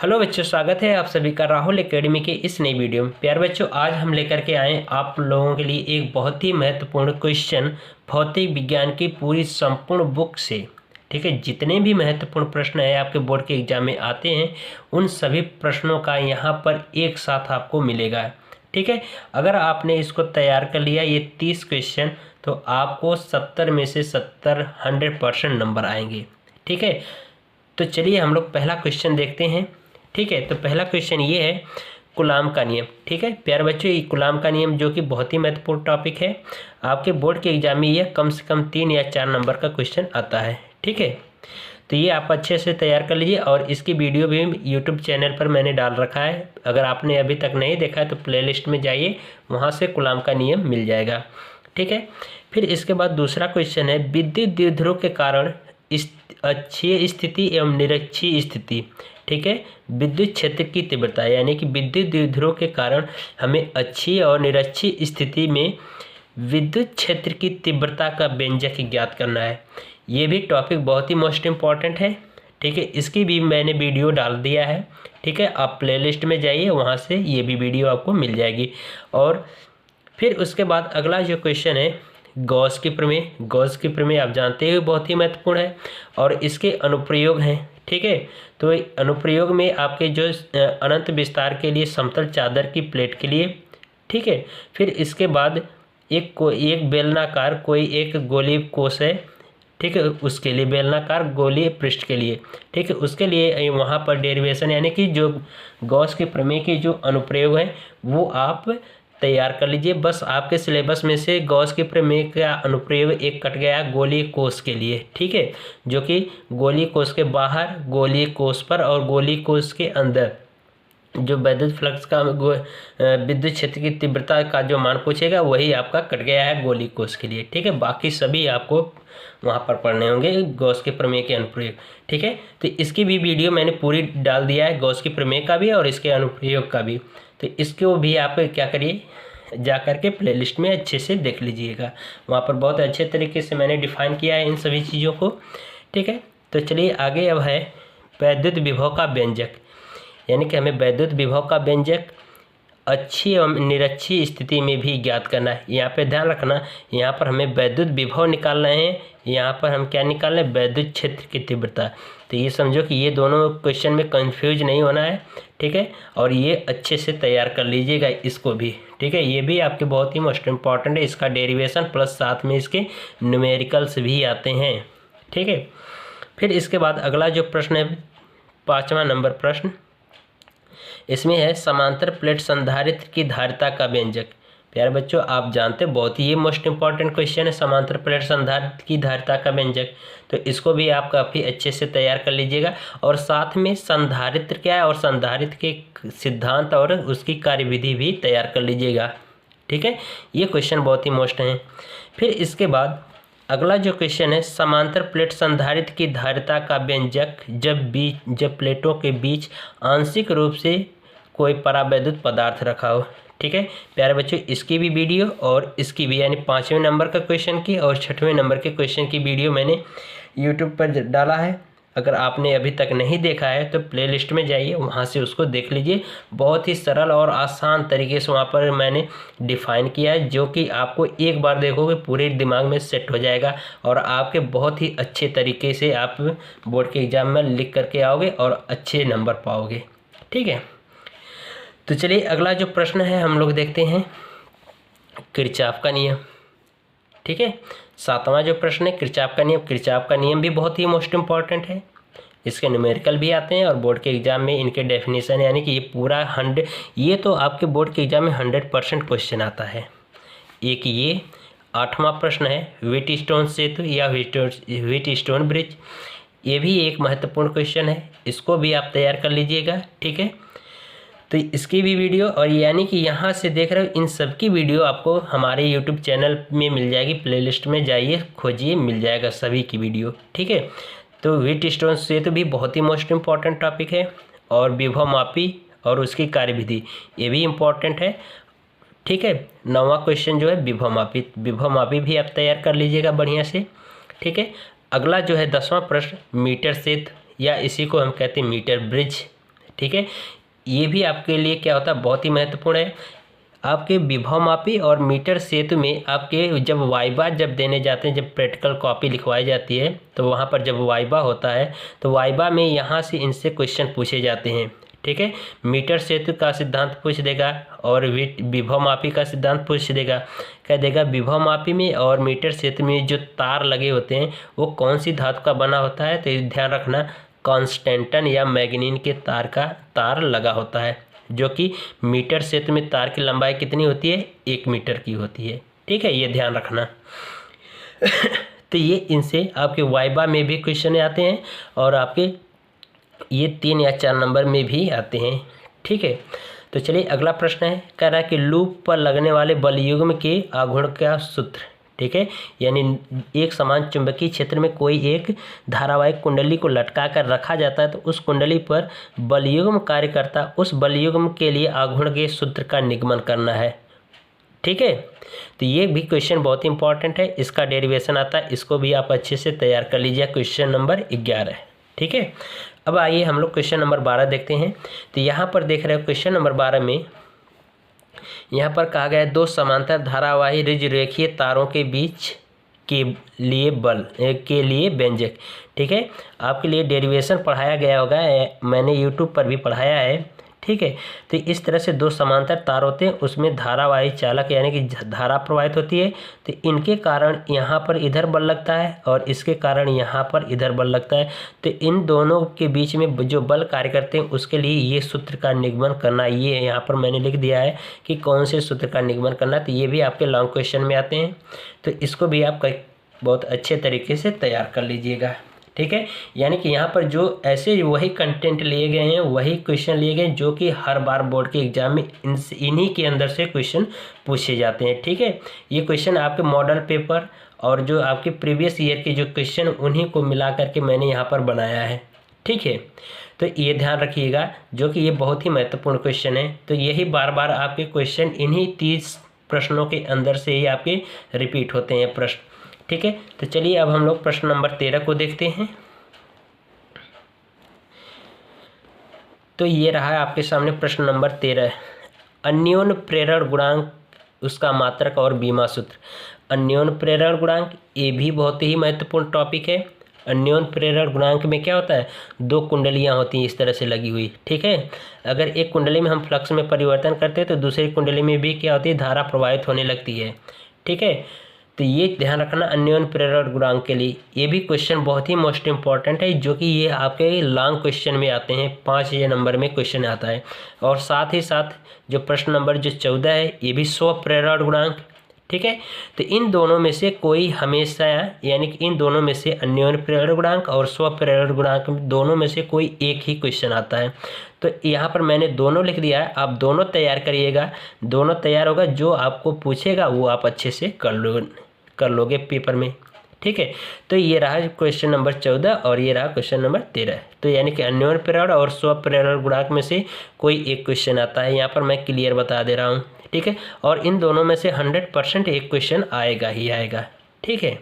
Hello बच्चों, स्वागत है आप सभी का राहुल एकेडमी के इस नई वीडियो में। प्यारे बच्चों, आज हम लेकर के आए आप लोगों के लिए एक बहुत ही महत्वपूर्ण क्वेश्चन भौतिक विज्ञान की पूरी संपूर्ण बुक से। ठीक है, जितने भी महत्वपूर्ण प्रश्न है आपके बोर्ड के एग्जाम में आते हैं उन सभी प्रश्नों का यहाँ पर एक साथ आपको मिलेगा। ठीक है, अगर आपने इसको तैयार कर लिया ये 30 क्वेश्चन तो आपको 70 में से 70 100% नंबर आएंगे। ठीक है, तो चलिए हम लोग पहला क्वेश्चन देखते हैं। ठीक है, तो पहला क्वेश्चन ये है कूलाम का नियम। ठीक है प्यारे बच्चों, ये कूलाम का नियम जो कि बहुत ही महत्वपूर्ण टॉपिक है, आपके बोर्ड के एग्जाम में यह कम से कम 3 या 4 नंबर का क्वेश्चन आता है। ठीक है, तो ये आप अच्छे से तैयार कर लीजिए और इसकी वीडियो भी यूट्यूब चैनल पर मैंने डाल रखा है। अगर आपने अभी तक नहीं देखा है तो प्लेलिस्ट में जाइए, वहाँ से कूलाम का नियम मिल जाएगा। ठीक है, फिर इसके बाद दूसरा क्वेश्चन है विद्युत द्विध्रुव के कारण अक्षीय स्थिति एवं निरक्षीय स्थिति। ठीक है, विद्युत क्षेत्र की तीव्रता यानी कि विद्युत द्विध्रुव के कारण हमें अक्षीय और निरक्षीय स्थिति में विद्युत क्षेत्र की तीव्रता का व्यंजक ज्ञात करना है। ये भी टॉपिक बहुत ही मोस्ट इम्पॉर्टेंट है। ठीक है, इसकी भी मैंने वीडियो डाल दिया है। ठीक है, आप प्लेलिस्ट में जाइए, वहाँ से ये भी वीडियो आपको मिल जाएगी। और फिर उसके बाद अगला जो क्वेश्चन है गॉस की प्रमेय। गॉस की प्रमेय आप जानते हो बहुत ही महत्वपूर्ण है और इसके अनुप्रयोग हैं। ठीक है, तो अनुप्रयोग में आपके जो अनंत विस्तार के लिए समतल चादर की प्लेट के लिए। ठीक है, फिर इसके बाद एक बेलनाकार कोई एक गोलीय कोश है। ठीक है, उसके लिए बेलनाकार गोलीय पृष्ठ के लिए। ठीक है, उसके लिए वहाँ पर डेरिवेशन यानी कि जो गॉस के प्रमेय के जो अनुप्रयोग हैं वो आप तैयार कर लीजिए। बस आपके सिलेबस में से गॉस के प्रमेय का अनुप्रयोग एक कट गया गोलीय कोश के लिए। ठीक है, जो कि गोलीय कोश के बाहर, गोलीय कोश पर और गोलीय कोश के अंदर जो विद्युत फ्लक्स का विद्युत क्षेत्र की तीव्रता का जो मान पूछेगा वही आपका कट गया है गोलीय कोश के लिए। ठीक है, बाकी सभी आपको वहाँ पर पढ़ने होंगे गॉस के प्रमेय के अनुप्रयोग। ठीक है, तो इसकी भी वीडियो मैंने पूरी डाल दिया है, गॉस के प्रमेय का भी और इसके अनुप्रयोग का भी। तो इसको भी आप क्या करिए, जा कर के प्लेलिस्ट में अच्छे से देख लीजिएगा, वहाँ पर बहुत अच्छे तरीके से मैंने डिफाइन किया है इन सभी चीज़ों को। ठीक है, तो चलिए आगे अब है वैद्युत विभव का व्यंजक, यानी कि हमें वैद्युत विभव का व्यंजक अक्षीय एवं निरक्षीय स्थिति में भी ज्ञात करना है। यहाँ पे ध्यान रखना, यहाँ पर हमें वैद्युत विभव निकाल रहे हैं, यहाँ पर हम क्या निकाल रहे हैं वैद्युत क्षेत्र की तीव्रता। तो ये समझो कि ये दोनों क्वेश्चन में कंफ्यूज नहीं होना है। ठीक है, और ये अच्छे से तैयार कर लीजिएगा इसको भी। ठीक है, ये भी आपके बहुत ही मोस्ट इम्पॉर्टेंट है, इसका डेरिवेशन प्लस साथ में इसके न्यूमेरिकल्स भी आते हैं। ठीक है, फिर इसके बाद अगला जो प्रश्न है 5वां नंबर प्रश्न, इसमें है समांतर प्लेट संधारित्र की धारिता का व्यंजक। प्यारे बच्चों, आप जानते हैं बहुत ही ये मोस्ट इंपॉर्टेंट क्वेश्चन है समांतर प्लेट संधारित्र की धारिता का व्यंजक। तो इसको भी आप काफ़ी अच्छे से तैयार कर लीजिएगा और साथ में संधारित्र क्या है और संधारित्र के सिद्धांत और उसकी कार्यविधि भी तैयार कर लीजिएगा। ठीक है, ये क्वेश्चन बहुत ही मोस्ट हैं। फिर इसके बाद अगला जो क्वेश्चन है समांतर प्लेट संधारित्र की धारिता का व्यंजक जब प्लेटों के बीच आंशिक रूप से कोई परावैद्युत पदार्थ रखा हो। ठीक है प्यारे बच्चों, इसकी भी वीडियो और इसकी भी यानी 5वें नंबर का क्वेश्चन की और 6वें नंबर के क्वेश्चन की वीडियो मैंने यूट्यूब पर डाला है। अगर आपने अभी तक नहीं देखा है तो प्लेलिस्ट में जाइए, वहाँ से उसको देख लीजिए। बहुत ही सरल और आसान तरीके से वहाँ पर मैंने डिफ़ाइन किया है, जो कि आपको एक बार देखोगे पूरे दिमाग में सेट हो जाएगा और आपके बहुत ही अच्छे तरीके से आप बोर्ड के एग्ज़ाम में लिख करके आओगे और अच्छे नंबर पाओगे। ठीक है, तो चलिए अगला जो प्रश्न है हम लोग देखते हैं किरचॉफ का नियम। ठीक है, 7वां जो प्रश्न है किरचॉफ का नियम। किरचॉफ का नियम भी बहुत ही मोस्ट इम्पॉर्टेंट है, इसके न्यूमेरिकल भी आते हैं और बोर्ड के एग्ज़ाम में इनके डेफिनेशन यानी कि ये पूरा 100, ये तो आपके बोर्ड के एग्ज़ाम में 100% क्वेश्चन आता है। एक ये 8वां प्रश्न है व्हीटस्टोन सेतु या व्हीटस्टोन ब्रिज, ये भी एक महत्वपूर्ण क्वेश्चन है, इसको भी आप तैयार कर लीजिएगा। ठीक है, तो इसकी भी वीडियो और यानी कि यहाँ से देख रहे हो इन सब की वीडियो आपको हमारे यूट्यूब चैनल में मिल जाएगी। प्लेलिस्ट में जाइए, खोजिए, मिल जाएगा सभी की वीडियो। ठीक है, तो व्हीटस्टोन सेतु भी बहुत ही मोस्ट इम्पॉर्टेंट टॉपिक है और विभव मापी और उसकी कार्यविधि ये भी इम्पॉर्टेंट है। ठीक है, 9वां क्वेश्चन जो है विभव मापी भी आप तैयार कर लीजिएगा बढ़िया से। ठीक है, अगला जो है 10वां प्रश्न मीटर सेतु या इसी को हम कहते हैं मीटर ब्रिज। ठीक है, ये भी आपके लिए क्या होता है, बहुत ही महत्वपूर्ण है। आपके विभवमापी और मीटर सेतु में आपके जब वाइबा जब देने जाते हैं, जब प्रैक्टिकल कॉपी लिखवाई जाती है, तो वहाँ पर जब वाइबा होता है तो वाइबा में यहाँ से इनसे क्वेश्चन पूछे जाते हैं। ठीक है, मीटर सेतु का सिद्धांत पूछ देगा और विभवमापी का सिद्धांत पूछ देगा। कह देगा विभवमापी में और मीटर सेतु में जो तार लगे होते हैं वो कौन सी धातु का बना होता है, तो ध्यान रखना कांस्टेंटन या मैग्नीन के तार लगा होता है, जो कि मीटर सेतु में तार की लंबाई कितनी होती है, 1 मीटर की होती है। ठीक है, ये ध्यान रखना। तो ये इनसे आपके वाइबा में भी क्वेश्चन आते हैं और आपके ये 3 या 4 नंबर में भी आते हैं। ठीक है, तो चलिए अगला प्रश्न है, कह रहा है कि लूप पर लगने वाले बलयुग्म के आघूर्ण का सूत्र। ठीक है, यानी एक समान चुंबकीय क्षेत्र में कोई एक धारावाहिक कुंडली को लटका कर रखा जाता है, तो उस कुंडली पर बलयुग्म कार्य करता, उस बलयुग्म के लिए आघूर्ण के सूत्र का निगमन करना है। ठीक है, तो ये भी क्वेश्चन बहुत इंपॉर्टेंट है, इसका डेरिवेशन आता है, इसको भी आप अच्छे से तैयार कर लीजिए। Question number 11। ठीक है, अब आइए हम लोग क्वेश्चन नंबर 12 देखते हैं। तो यहाँ पर देख रहे हो क्वेश्चन नंबर 12 में यहाँ पर कहा गया है, 2 समांतर धारावाही रेखीय तारों के बीच के लिए बल के लिए व्यंजक। ठीक है, आपके लिए डेरिवेशन पढ़ाया गया होगा, मैंने यूट्यूब पर भी पढ़ाया है। ठीक है, तो इस तरह से 2 समांतर तार होते हैं, उसमें धारावाही चालक यानी कि धारा प्रवाहित होती है, तो इनके कारण यहाँ पर इधर बल लगता है और इसके कारण यहाँ पर इधर बल लगता है। तो इन दोनों के बीच में जो बल कार्य करते हैं उसके लिए ये सूत्र का निगमन करना, ये यहाँ पर मैंने लिख दिया है कि कौन से सूत्र का निगमन करना। तो ये भी आपके लॉन्ग क्वेश्चन में आते हैं, तो इसको भी आप बहुत अच्छे तरीके से तैयार कर लीजिएगा। ठीक है, यानी कि यहाँ पर जो ऐसे वही कंटेंट लिए गए हैं, वही क्वेश्चन लिए गए हैं जो कि हर बार बोर्ड के एग्जाम में इन्हीं के अंदर से क्वेश्चन पूछे जाते हैं। ठीक है, ये क्वेश्चन आपके मॉडल पेपर और जो आपके प्रीवियस ईयर के जो क्वेश्चन उन्हीं को मिला करके मैंने यहाँ पर बनाया है। ठीक है, तो ये ध्यान रखिएगा, जो कि ये बहुत ही महत्वपूर्ण क्वेश्चन है। तो यही बार बार आपके क्वेश्चन इन्हीं 30 प्रश्नों के अंदर से ही आपके रिपीट होते हैं प्रश्न। ठीक है, तो चलिए अब हम लोग प्रश्न नंबर 13 को देखते हैं। तो ये रहा है आपके सामने प्रश्न नंबर 13, अन्योन प्रेरण गुणांक, उसका मात्रक और बीमा सूत्र। अन्योन प्रेरण गुणांक ये भी बहुत ही महत्वपूर्ण टॉपिक है। अन्योन प्रेरण गुणांक में क्या होता है, 2 कुंडलियां होती हैं इस तरह से लगी हुई। ठीक है, अगर एक कुंडली में हम फ्लक्स में परिवर्तन करते हैं तो दूसरी कुंडली में भी क्या होती है, धारा प्रवाहित होने लगती है। ठीक है, तो ये ध्यान रखना अन्योन प्रेरण गुणांक के लिए। ये भी क्वेश्चन बहुत ही मोस्ट इंपॉर्टेंट है, जो कि ये आपके लॉन्ग क्वेश्चन में आते हैं, 5 नंबर में क्वेश्चन आता है। और साथ ही साथ जो प्रश्न नंबर जो 14 है, ये भी स्व प्रेरण गुणांक। ठीक है, तो इन दोनों में से कोई हमेशा, यानी कि इन दोनों में से अन्योन प्रेरण गुणांक और स्व प्रेरण गुणांक दोनों में से कोई एक ही क्वेश्चन आता है। तो यहाँ पर मैंने दोनों लिख दिया है, आप दोनों तैयार करिएगा, दोनों तैयार होगा, जो आपको पूछेगा वो आप अच्छे से कर लोगे पेपर में। ठीक है, तो ये रहा क्वेश्चन नंबर 14 और ये रहा क्वेश्चन नंबर 13। तो यानी कि अन्योन प्रेरण और स्व प्रेरण गुणांक में से कोई एक क्वेश्चन आता है, यहाँ पर मैं क्लियर बता दे रहा हूँ। ठीक है, और इन दोनों में से 100% एक क्वेश्चन आएगा ही आएगा। ठीक है,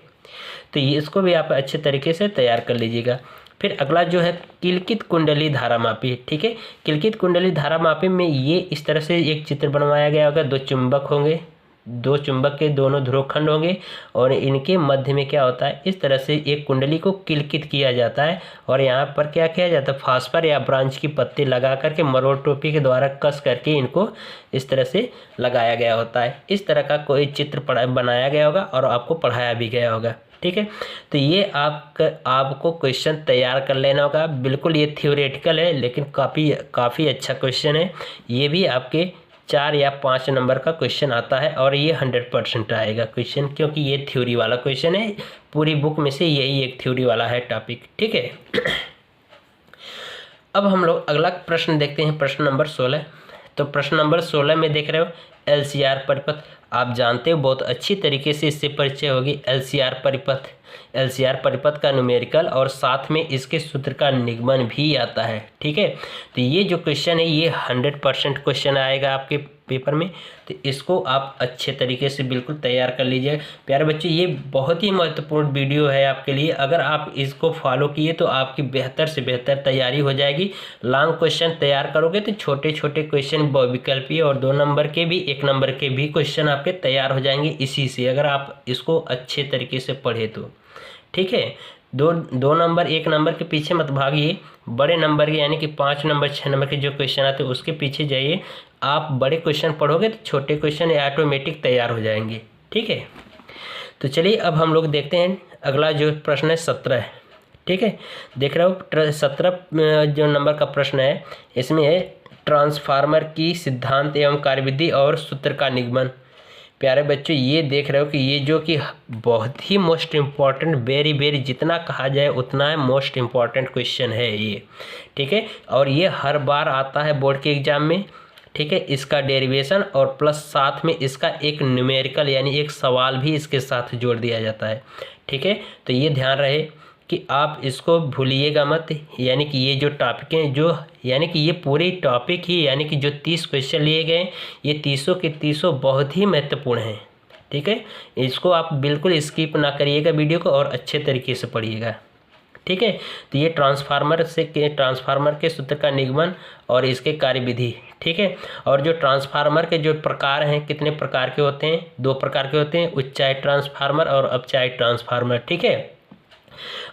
तो ये इसको भी आप अच्छे तरीके से तैयार कर लीजिएगा। फिर अगला जो है किलकित कुंडली धारामापी। ठीक है, किलकित कुंडली धारामापी में ये इस तरह से एक चित्र बनवाया गया होगा, 2 चुंबक होंगे, 2 चुंबक के दोनों ध्रुवखंड होंगे और इनके मध्य में क्या होता है, इस तरह से एक कुंडली को किलकित किया जाता है और यहाँ पर क्या किया जाता है, फास्फर या ब्रांच की पत्ती लगा करके मरोड़ टोपी के द्वारा कस करके इनको इस तरह से लगाया गया होता है। इस तरह का कोई चित्र बनाया गया होगा और आपको पढ़ाया भी गया होगा। ठीक है, तो ये आपको क्वेश्चन तैयार कर लेना होगा। बिल्कुल ये थ्योरेटिकल है, लेकिन काफ़ी अच्छा क्वेश्चन है। ये भी आपके 4 या 5 नंबर का क्वेश्चन आता है और ये 100% आएगा क्वेश्चन, क्योंकि ये थ्योरी वाला क्वेश्चन है। पूरी बुक में से यही एक थ्योरी वाला है टॉपिक। ठीक है, अब हम लोग अगला प्रश्न देखते हैं, प्रश्न नंबर 16। तो प्रश्न नंबर 16 में देख रहे हो LCR परिपथ। आप जानते हो, बहुत अच्छी तरीके से इससे परिचय होगी। LCR परिपथ का न्यूमेरिकल और साथ में इसके सूत्र का निगमन भी आता है। ठीक है, तो ये जो क्वेश्चन है ये 100% क्वेश्चन आएगा आपके पेपर में। तो इसको आप अच्छे तरीके से बिल्कुल तैयार कर लीजिए प्यारे बच्चों। ये बहुत ही महत्वपूर्ण वीडियो है आपके लिए। अगर आप इसको फॉलो किए तो आपकी बेहतर से बेहतर तैयारी हो जाएगी। लॉन्ग क्वेश्चन तैयार करोगे तो छोटे छोटे क्वेश्चन बहुविकल्पी और 2 नंबर के भी 1 नंबर के भी क्वेश्चन आपके तैयार हो जाएंगे इसी से, अगर आप इसको अच्छे तरीके से पढ़े तो। ठीक है, दो नंबर 1 नंबर के पीछे मत भागिए, बड़े नंबर के यानी कि 5 नंबर 6 नंबर के जो क्वेश्चन आते हैं उसके पीछे जाइए। आप बड़े क्वेश्चन पढ़ोगे तो छोटे क्वेश्चन ऑटोमेटिक तैयार हो जाएंगे। ठीक है, तो चलिए अब हम लोग देखते हैं अगला जो प्रश्न है 17 है। ठीक है, देख रहे हो 17 जो नंबर का प्रश्न है इसमें है ट्रांसफार्मर की सिद्धांत एवं कार्यविधि और सूत्र का निगमन। प्यारे बच्चों ये देख रहे हो कि ये जो कि बहुत ही मोस्ट इम्पॉर्टेंट, वेरी वेरी जितना कहा जाए उतना है मोस्ट इम्पॉर्टेंट क्वेश्चन है ये। ठीक है, और ये हर बार आता है बोर्ड के एग्जाम में। ठीक है, इसका डेरिवेशन और प्लस साथ में इसका एक न्यूमेरिकल यानी एक सवाल भी इसके साथ जोड़ दिया जाता है। ठीक है, तो ये ध्यान रहे कि आप इसको भूलिएगा मत। यानी कि ये जो टॉपिक हैं जो यानी कि ये पूरे टॉपिक ही यानी कि जो 30 क्वेश्चन लिए गए ये 30 के 30 बहुत ही महत्वपूर्ण हैं। ठीक है, इसको आप बिल्कुल स्किप ना करिएगा वीडियो को और अच्छे तरीके से पढ़िएगा। ठीक है, तो ये ट्रांसफार्मर के सूत्र का निगमन और इसके कार्यविधि। ठीक है, और जो ट्रांसफार्मर के जो प्रकार हैं कितने प्रकार के होते हैं, 2 प्रकार के होते हैं, उच्चाई ट्रांसफार्मर और अपचाई ट्रांसफार्मर। ठीक है,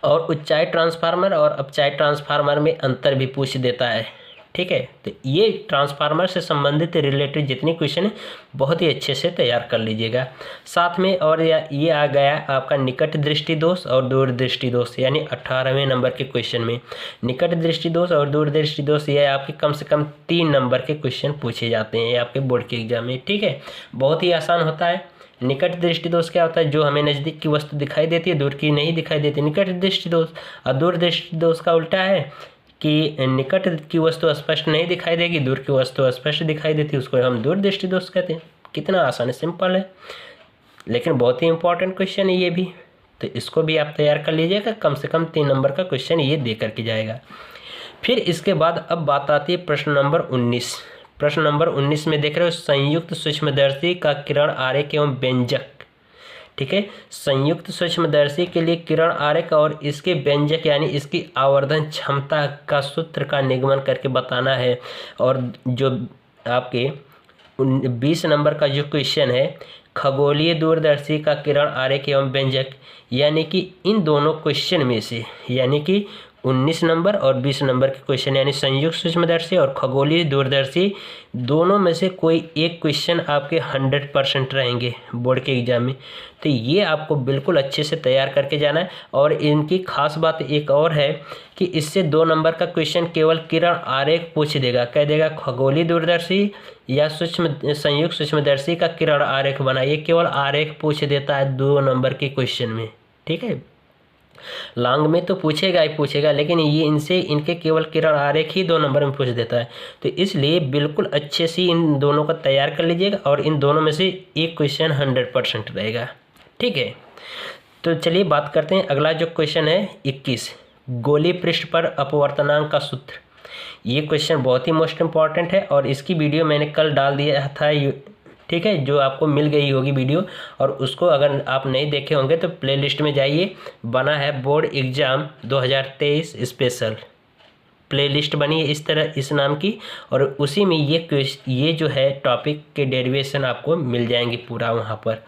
और उच्चाई ट्रांसफार्मर और अपचाई ट्रांसफार्मर में अंतर भी पूछ देता है। ठीक है, तो ये ट्रांसफार्मर से संबंधित रिलेटेड जितनी क्वेश्चन है बहुत ही अच्छे से तैयार कर लीजिएगा। साथ में और ये आ गया आपका निकट दृष्टि दोष और दूर दृष्टि दोष, यानी 18वें नंबर के क्वेश्चन में निकट दृष्टि दोष और दूर दृष्टि दोष ये आपके कम से कम 3 नंबर के क्वेश्चन पूछे जाते हैं ये आपके बोर्ड के एग्जाम में। ठीक है, बहुत ही आसान होता है। निकट दृष्टि दोष क्या होता है, जो हमें नज़दीक की वस्तु दिखाई देती है दूर की नहीं दिखाई देती, निकट दृष्टि दोष। और दूर दृष्टि दोष का उल्टा है कि निकट की वस्तु स्पष्ट नहीं दिखाई देगी, दूर की वस्तु स्पष्ट दिखाई देती है, उसको हम दूर दृष्टि दोष कहते हैं। कितना आसान है, सिंपल है, लेकिन बहुत ही इंपॉर्टेंट क्वेश्चन है ये भी। तो इसको भी आप तैयार कर लीजिएगा, कम से कम 3 नंबर का क्वेश्चन ये दे करके जाएगा। फिर इसके बाद अब बात आती है प्रश्न नंबर 19। प्रश्न नंबर 19 में देख रहे हो संयुक्त सूक्ष्मदर्शी का किरण आरेख एवं व्यंजक। ठीक है, संयुक्त सूक्ष्मदर्शी के लिए किरण आरेख और इसके व्यंजक यानी इसकी आवर्धन क्षमता का सूत्र का निगमन करके बताना है। और जो आपके 20 नंबर का जो क्वेश्चन है खगोलीय दूरदर्शी का किरण आरेख एवं व्यंजक, यानी कि इन दोनों क्वेश्चन में से यानी कि 19 नंबर और 20 नंबर के क्वेश्चन यानी संयुक्त सूक्ष्मदर्शी और खगोलीय दूरदर्शी दोनों में से कोई एक क्वेश्चन आपके 100% रहेंगे बोर्ड के एग्जाम में। तो ये आपको बिल्कुल अच्छे से तैयार करके जाना है। और इनकी खास बात एक और है कि इससे 2 नंबर का क्वेश्चन केवल किरण आरेख पूछ देगा, कह देगा खगोलीय दूरदर्शी या संयुक्त सूक्ष्मदर्शी का किरण आरेख बनाइए, केवल आरेख पूछ देता है 2 नंबर के क्वेश्चन में। ठीक है, लॉन्ग में तो पूछेगा ही पूछेगा, लेकिन ये इनके केवल किरण आरेख ही 2 नंबर में पूछ देता है। तो इसलिए बिल्कुल अच्छे से इन दोनों को तैयार कर लीजिएगा और इन दोनों में से एक क्वेश्चन 100% रहेगा। ठीक है, तो चलिए बात करते हैं अगला जो क्वेश्चन है 21, गोलीय पृष्ठ पर अपवर्तनांक का सूत्र। ये क्वेश्चन बहुत ही मोस्ट इम्पॉर्टेंट है और इसकी वीडियो मैंने कल डाल दिया था। ठीक है, जो आपको मिल गई होगी वीडियो, और उसको अगर आप नहीं देखे होंगे तो प्लेलिस्ट में जाइए, बना है बोर्ड एग्ज़ाम 2023 स्पेशल प्लेलिस्ट बनी है इस तरह इस नाम की, और उसी में ये जो है टॉपिक के डेरिवेशन आपको मिल जाएंगे पूरा वहाँ पर।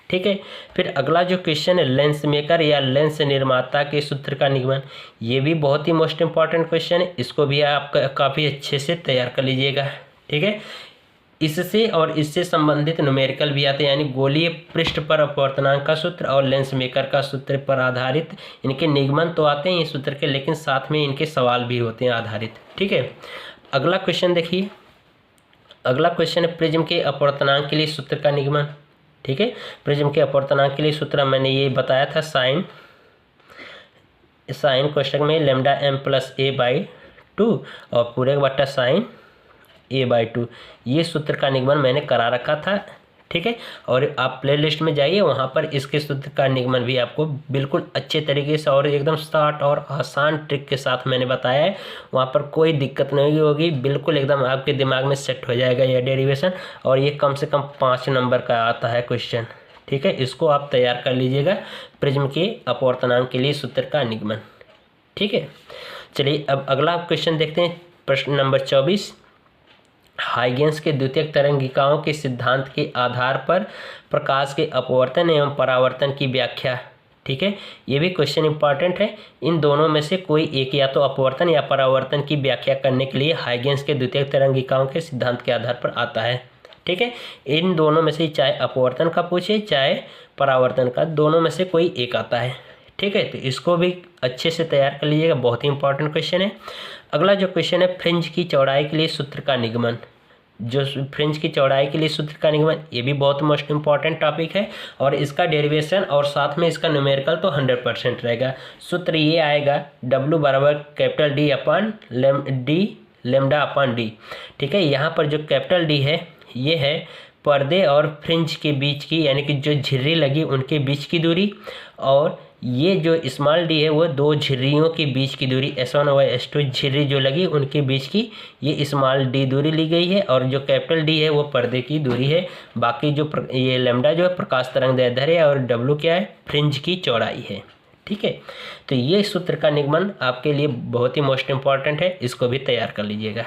ठीक है, फिर अगला जो क्वेश्चन है लेंस मेकर या लेंस निर्माता के सूत्र का निगमन। ये भी बहुत ही मोस्ट इम्पॉर्टेंट क्वेश्चन है, इसको भी आप काफ़ी अच्छे से तैयार कर लीजिएगा। ठीक है, इससे और इससे संबंधित न्यूमेरिकल भी आते हैं, यानी गोलीय पृष्ठ पर अपवर्तनांक का सूत्र और लेंस मेकर का सूत्र पर आधारित इनके निगमन तो आते हैं इस सूत्र के, लेकिन साथ में इनके सवाल भी होते हैं आधारित। ठीक है, अगला क्वेश्चन देखिए, अगला क्वेश्चन है प्रिज्म के अपवर्तनांक के लिए सूत्र का निगमन। ठीक है, प्रिज्म के अपवर्तनांक के लिए सूत्र मैंने ये बताया था, साइन कोष्टक में λm+a/2 और पूरे का बट्टा साइन a/2, ये सूत्र का निगमन मैंने करा रखा था। ठीक है। और आप प्लेलिस्ट में जाइए, वहाँ पर इसके सूत्र का निगमन भी आपको बिल्कुल अच्छे तरीके से और एकदम शॉर्ट और आसान ट्रिक के साथ मैंने बताया है। वहाँ पर कोई दिक्कत नहीं होगी, बिल्कुल एकदम आपके दिमाग में सेट हो जाएगा यह डेरिवेशन। और ये कम से कम 5 नंबर का आता है क्वेश्चन, ठीक है। इसको आप तैयार कर लीजिएगा, प्रिज्म के अपवर्तनांक के लिए सूत्र का निगमन, ठीक है। चलिए अब अगला क्वेश्चन देखते हैं, प्रश्न नंबर 24। हाइगेंस के द्वितीयक तरंगिकाओं के सिद्धांत के आधार पर प्रकाश के अपवर्तन एवं परावर्तन की व्याख्या, ठीक है। ये भी क्वेश्चन इंपॉर्टेंट है। इन दोनों में से कोई एक या तो अपवर्तन या परावर्तन की व्याख्या करने के लिए हाइगेंस के द्वितीयक तरंगिकाओं के सिद्धांत के आधार पर आता है, ठीक है। इन दोनों में से चाहे अपवर्तन का पूछे चाहे परावर्तन का, दोनों में से कोई एक आता है, ठीक है। तो इसको भी अच्छे से तैयार कर लीजिएगा, बहुत ही इंपॉर्टेंट क्वेश्चन है। अगला जो क्वेश्चन है, फ्रिंज की चौड़ाई के लिए सूत्र का निगमन। जो फ्रिंज की चौड़ाई के लिए सूत्र का निगमन, ये भी बहुत मोस्ट इंपॉर्टेंट टॉपिक है और इसका डेरिवेशन और साथ में इसका न्यूमेरिकल तो 100% रहेगा। सूत्र ये आएगा W बराबर कैपिटल D अपान लेमडा अपान D, ठीक है। यहाँ पर जो कैपिटल D है ये है पर्दे और फ्रिंज के बीच की, यानी कि जो झिर्री लगी उनके बीच की दूरी, और ये जो स्मॉल d है वो दो झिर्रियों के बीच की दूरी S1 और S2 झिर्री जो लगी उनके बीच की ये स्मॉल d दूरी ली गई है, और जो कैपिटल D है वो पर्दे की दूरी है। बाकी जो ये लैम्डा जो है प्रकाश तरंग दैर्ध्य है, और W क्या है, फ्रिंज की चौड़ाई है, ठीक है। तो ये सूत्र का निगमन आपके लिए बहुत ही मोस्ट इंपॉर्टेंट है, इसको भी तैयार कर लीजिएगा।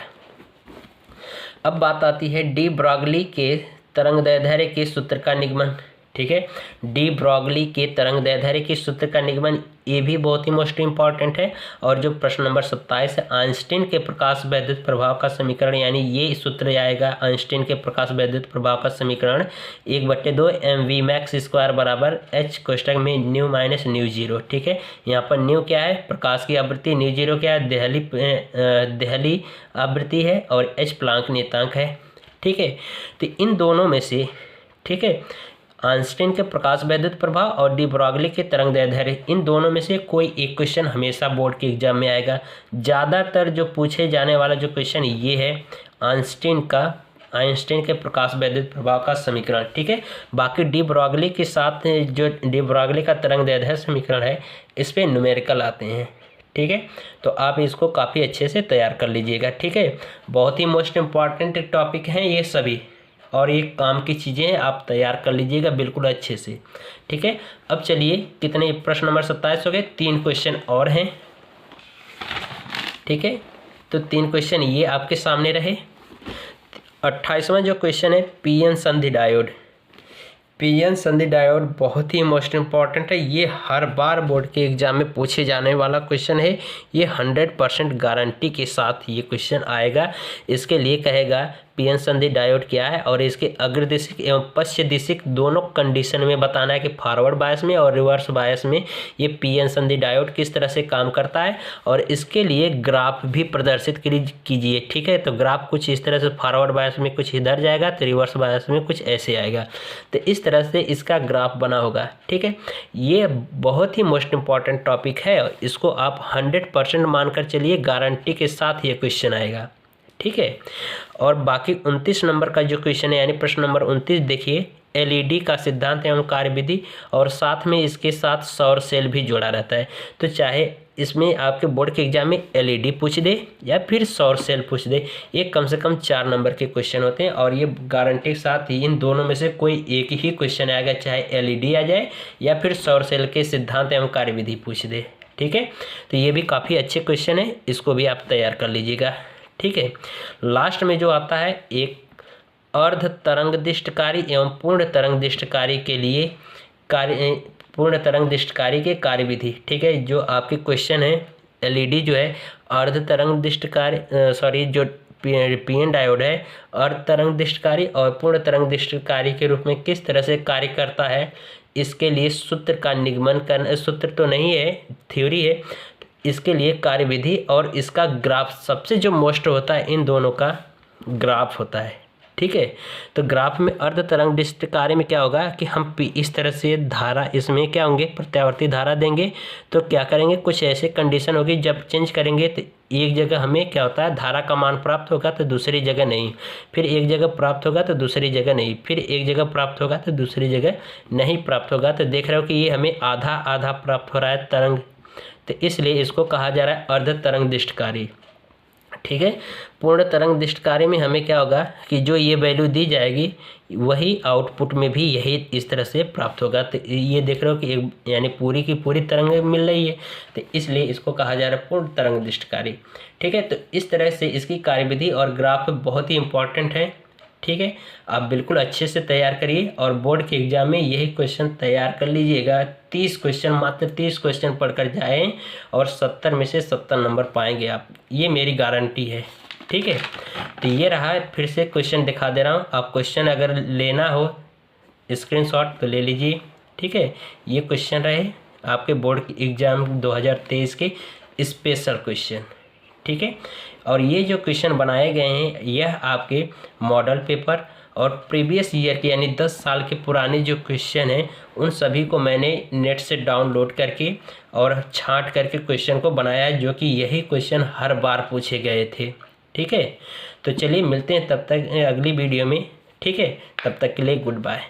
अब बात आती है डी ब्रॉगली के तरंग दैर्ध्य के सूत्र का निगमन, ठीक है। डी ब्रॉगली के तरंग दैर्ध्य के सूत्र का निगमन, ये भी बहुत ही मोस्ट इंपॉर्टेंट है। और जो प्रश्न नंबर 27 है, आइंस्टीन के प्रकाश वैद्युत प्रभाव का समीकरण, यानी ये सूत्र आएगा आइंस्टीन के प्रकाश वैद्युत प्रभाव का समीकरण 1/2 mv मैक्स स्क्वायर बराबर h कोष्ठक में न्यू माइनस न्यू जीरो, ठीक है। यहाँ पर न्यू क्या है, प्रकाश की आवृत्ति, न्यू जीरो क्या है, देहली आवृत्ति है, और h प्लांक नियतांक है, ठीक है। तो इन दोनों में से, ठीक है, आइंस्टीन के प्रकाश वैद्युत प्रभाव और डी ब्रॉगली के तरंग दैर्ध्य, इन दोनों में से कोई एक क्वेश्चन हमेशा बोर्ड के एग्जाम में आएगा। ज़्यादातर जो पूछे जाने वाला जो क्वेश्चन ये है आइंस्टीन के प्रकाश वैद्युत प्रभाव का समीकरण, ठीक है। बाकी डी ब्रॉगली के साथ जो डी ब्रॉगली का तरंग दैर्ध्य समीकरण है, इस पर न्यूमेरिकल आते हैं, ठीक है। तो आप इसको काफ़ी अच्छे से तैयार कर लीजिएगा, ठीक है। बहुत ही मोस्ट इम्पॉर्टेंट टॉपिक हैं ये सभी, और ये काम की चीज़ें हैं, आप तैयार कर लीजिएगा बिल्कुल अच्छे से, ठीक है। अब चलिए, कितने प्रश्न नंबर 27 हो गए, 3 क्वेश्चन और हैं, ठीक है। तो 3 क्वेश्चन ये आपके सामने रहे। 28वां जो क्वेश्चन है, पीएन संधि डायोड। पीएन संधि डायोड बहुत ही मोस्ट इंपॉर्टेंट है, ये हर बार बोर्ड के एग्जाम में पूछे जाने वाला क्वेश्चन है। ये 100% गारंटी के साथ ये क्वेश्चन आएगा। इसके लिए कहेगा पीएन संधि डायोड क्या है, और इसके अग्रदिशिक एवं पश्च दिशिक दोनों कंडीशन में बताना है कि फॉरवर्ड बायस में और रिवर्स बायस में ये पीएन संधि डायोड किस तरह से काम करता है, और इसके लिए ग्राफ भी प्रदर्शित कीजिए, ठीक है। तो ग्राफ कुछ इस तरह से, फॉरवर्ड बायस में कुछ इधर जाएगा तो रिवर्स बायस में कुछ ऐसे आएगा, तो इस तरह से इसका ग्राफ बना होगा, ठीक है। ये बहुत ही मोस्ट इंपॉर्टेंट टॉपिक है, इसको आप 100% मानकर चलिए, गारंटी के साथ ये क्वेश्चन आएगा, ठीक है। और बाकी 29 नंबर का जो क्वेश्चन है, यानी प्रश्न नंबर 29 देखिए, एलईडी का सिद्धांत एवं कार्यविधि, और साथ में इसके साथ सौर सेल भी जुड़ा रहता है। तो चाहे इसमें आपके बोर्ड के एग्जाम में एलईडी पूछ दे या फिर सौर सेल पूछ दे, ये कम से कम 4 नंबर के क्वेश्चन होते हैं, और ये गारंटी के साथ ही इन दोनों में से कोई एक ही क्वेश्चन आएगा, चाहे एलईडी आ जाए या फिर सौर सेल के सिद्धांत एवं कार्यविधि पूछ दे, ठीक है। तो ये भी काफ़ी अच्छे क्वेश्चन है, इसको भी आप तैयार कर लीजिएगा, ठीक है। लास्ट में जो आता है, एक अर्ध तरंगदिष्टकारी एवं पूर्ण तरंगदिष्टकारी के लिए पूर्ण तरंगदिष्टकारी के कार्यविधि, ठीक है। जो आपके क्वेश्चन है, एलईडी जो है अर्ध तरंगदिष्टकारी, जो पीएन डायोड है अर्ध तरंगदिष्टकारी और पूर्ण तरंगदिष्टकारी के रूप में किस तरह से कार्य करता है, इसके लिए सूत्र का निगमन करना, सूत्र तो नहीं है, थ्योरी है, इसके लिए कार्यविधि और इसका ग्राफ, सबसे जो मोस्ट होता है इन दोनों का ग्राफ होता है, ठीक। ठीक है। तो ग्राफ में अर्ध तरंग डिस्ट कार्य में क्या होगा कि हम इस तरह से धारा इसमें क्या होंगे, प्रत्यावर्ती धारा देंगे। तो क्या करेंगे, कुछ ऐसे कंडीशन होगी जब चेंज करेंगे तो एक जगह हमें क्या होता है, धारा का मान प्राप्त होगा तो दूसरी जगह नहीं, फिर एक जगह प्राप्त होगा तो दूसरी जगह नहीं, फिर एक जगह प्राप्त होगा तो दूसरी जगह नहीं प्राप्त होगा। तो देख रहे हो कि ये हमें आधा आधा प्राप्त हो रहा है तरंग, तो इसलिए इसको कहा जा रहा है अर्ध तरंग दिष्टकारी। ठीक है। पूर्ण तरंग दिष्टकारी में हमें क्या होगा कि जो ये वैल्यू दी जाएगी वही आउटपुट में भी यही इस तरह से प्राप्त होगा। तो ये देख रहे हो कि एक यानी पूरी की पूरी तरंग मिल रही है, तो इसलिए इसको कहा जा रहा है पूर्ण तरंग दिष्टकारी। ठीक है। तो इस तरह से इसकी कार्यविधि और ग्राफ बहुत ही इंपॉर्टेंट है। ठीक है। आप बिल्कुल अच्छे से तैयार करिए और बोर्ड के एग्जाम में यही क्वेश्चन तैयार कर लीजिएगा। 30 क्वेश्चन, मात्र 30 क्वेश्चन पढ़कर जाएं और 70 में से 70 नंबर पाएंगे आप, ये मेरी गारंटी है। ठीक है। तो ये रहा, फिर से क्वेश्चन दिखा दे रहा हूँ। आप क्वेश्चन अगर लेना हो स्क्रीनशॉट तो ले लीजिए। ठीक है। ये क्वेश्चन रहे आपके बोर्ड के एग्जाम 2023 के स्पेशल क्वेश्चन। ठीक है। और ये जो क्वेश्चन बनाए गए हैं यह आपके मॉडल पेपर और प्रीवियस ईयर के यानी 10 साल के पुराने जो क्वेश्चन हैं उन सभी को मैंने नेट से डाउनलोड करके और छांट करके क्वेश्चन को बनाया है, जो कि यही क्वेश्चन हर बार पूछे गए थे। ठीक है। तो चलिए मिलते हैं तब तक अगली वीडियो में। ठीक है। तब तक के लिए गुड बाय।